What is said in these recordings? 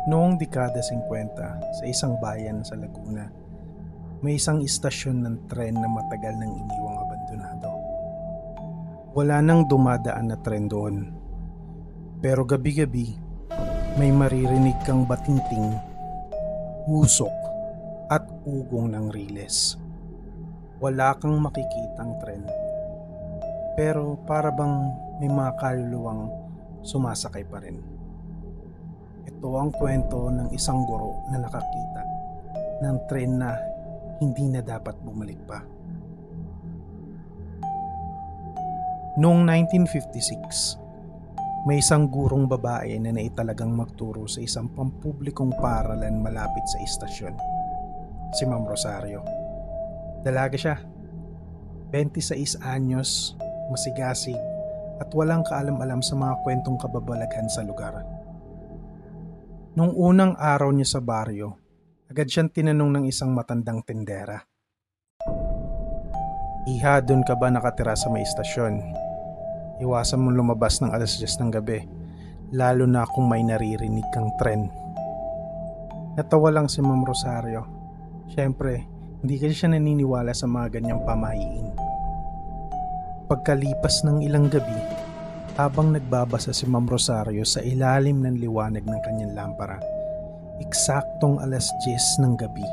Noong dekada 50 sa isang bayan sa Laguna, may isang istasyon ng tren na matagal nang iniwang abandonado. Wala nang dumadaan na tren doon. Pero gabi-gabi, may maririnig kang batingting, usok at ugong ng riles. Wala kang makikitang tren. Pero para bang may mga kaluluwang sumasakay pa rin. Ito ang kwento ng isang guro na nakakita ng tren na hindi na dapat bumalik pa. Noong 1956, may isang gurong babae na naitalagang magturo sa isang pampublikong paaralan malapit sa istasyon. Si Ma'am Rosario. Dalaga siya. 26 anyos, masigasig at walang kaalam-alam sa mga kwentong kababalaghan sa lugar. Nung unang araw niya sa baryo, agad siyang tinanong ng isang matandang tindera. Iha, doon ka ba nakatira sa may istasyon? Iwasan mong lumabas ng 10:00 ng gabi, lalo na kung may naririnig kang tren. Natawa lang si Ma'am Rosario. Siyempre, hindi kasi siya naniniwala sa mga ganyang pamahiin. Pagkalipas ng ilang gabi, habang nagbabasa si Ma'am Rosario sa ilalim ng liwanag ng kanyang lampara, eksaktong 10:00 ng gabi,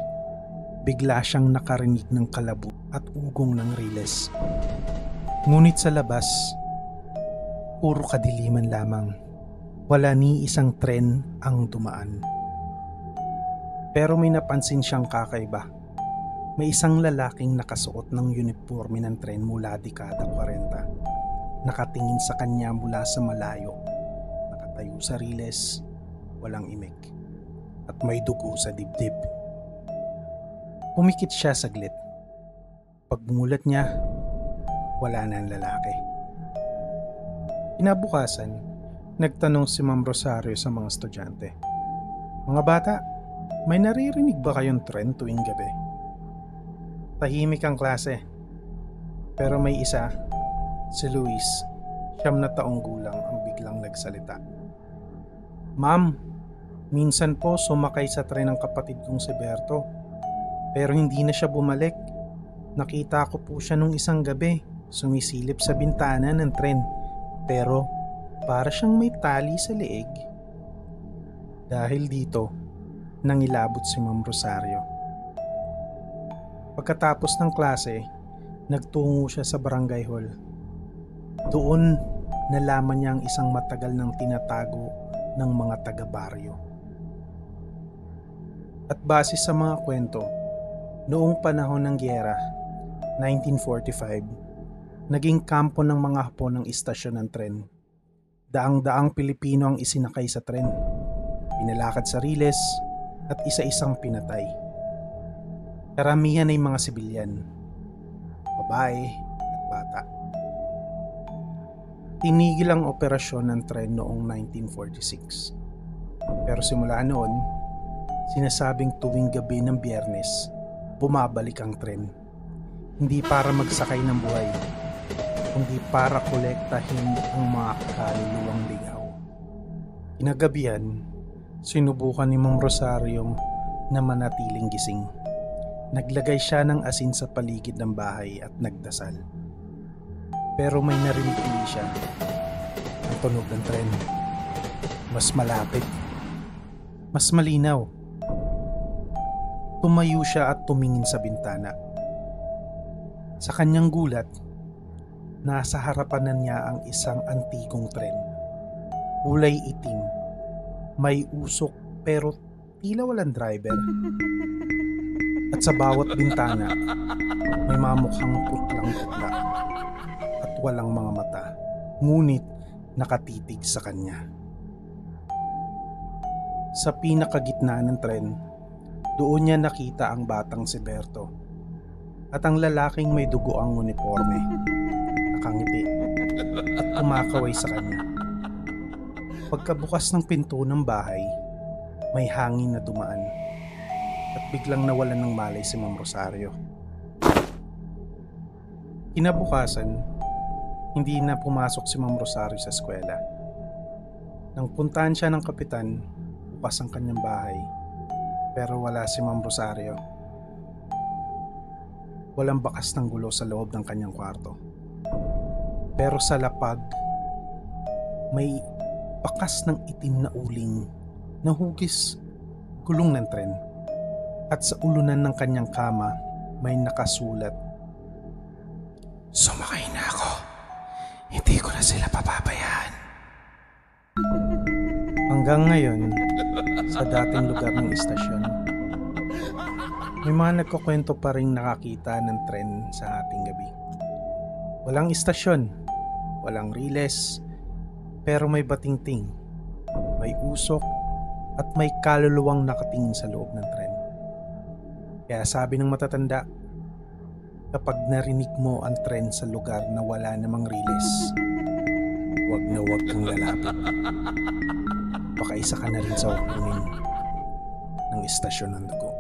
bigla siyang nakarinig ng kalabog at ugong ng riles. Ngunit sa labas, puro kadiliman lamang. Wala ni isang tren ang dumaan. Pero may napansin siyang kakaiba. May isang lalaking nakasuot ng uniforme ng tren mula dekada 40. Nakatingin sa kanya mula sa malayo. Nakatayo sa riles, walang imik, at may dugo sa dibdib. Pumikit siya saglit. Pagbumulat niya, wala na ang lalaki. Kinabukasan, nagtanong si Ma'am Rosario sa mga estudyante. Mga bata, may naririnig ba kayong tren tuwing gabi? Tahimik ang klase. Pero may isa, si Luis, 9 na taong gulang ang biglang nagsalita. Ma'am, minsan po sumakay sa tren ng kapatid kong si Berto. Pero hindi na siya bumalik. Nakita ko po siya nung isang gabi, sumisilip sa bintana ng tren. Pero para siyang may tali sa leeg. Dahil dito, nangilabot si Ma'am Rosario. Pagkatapos ng klase, nagtungo siya sa barangay hall. Doon, nalaman niya ang isang matagal nang tinatago ng mga taga-baryo. At base sa mga kwento, noong panahon ng giyera, 1945, naging kampo ng mga Hapon ang istasyon ng tren. Daang-daang Pilipino ang isinakay sa tren, pinalakad sa riles at isa-isang pinatay. Karamihan ay mga sibilyan, babae at bata. Tinigil ang operasyon ng tren noong 1946. Pero simula noon, sinasabing tuwing gabi ng Biyernes, bumabalik ang tren. Hindi para magsakay ng buhay, kundi para kolektahin ang mga kaluluwang ligaw. Kinagabihan, sinubukan ni Ma'am Rosario na manatiling gising. Naglagay siya ng asin sa paligid ng bahay at nagdasal. Pero may narinig siya. Ang tunog ng tren. Mas malapit. Mas malinaw. Tumayo siya at tumingin sa bintana. Sa kanyang gulat, nasa harapan na niya ang isang antigong tren. Kulay itim. May usok pero tila walang driver. At sa bawat bintana, may mga mukhang putlang-putla at walang mga mata, ngunit nakatitig sa kanya. Sa pinakagitna ng tren, doon niya nakita ang batang si Berto at ang lalaking may dugo ang uniforme, nakangiti at kumakaway sa kanya. Pagkabukas ng pinto ng bahay, may hangin na dumaan at biglang nawalan ng malay si Ma'am Rosario. Kinabukasan, hindi na pumasok si Ma'am Rosario sa eskwela. Nang puntahan siya ng kapitan, bukas ang kanyang bahay, pero wala si Ma'am Rosario. Walang bakas ng gulo sa loob ng kanyang kwarto. Pero sa lapag, may bakas ng itim na uling na hugis gulong ng tren. At sa ulunan ng kanyang kama, may nakasulat, "Sumakay na ako. Hindi ko na sila papabayaan." Hanggang ngayon, sa dating lugar ng istasyon, may mga nagkukwento pa ring nakakita ng tren sa ating gabi. Walang istasyon, walang riles, pero may batingting, may usok, at may kaluluwang nakatingin sa loob ng tren. Kaya sabi ng matatanda, kapag narinig mo ang tren sa lugar na wala namang riles, wag na wag kang lalapit. Baka isa ka na rin sa ukunin ng istasyon ng dugo.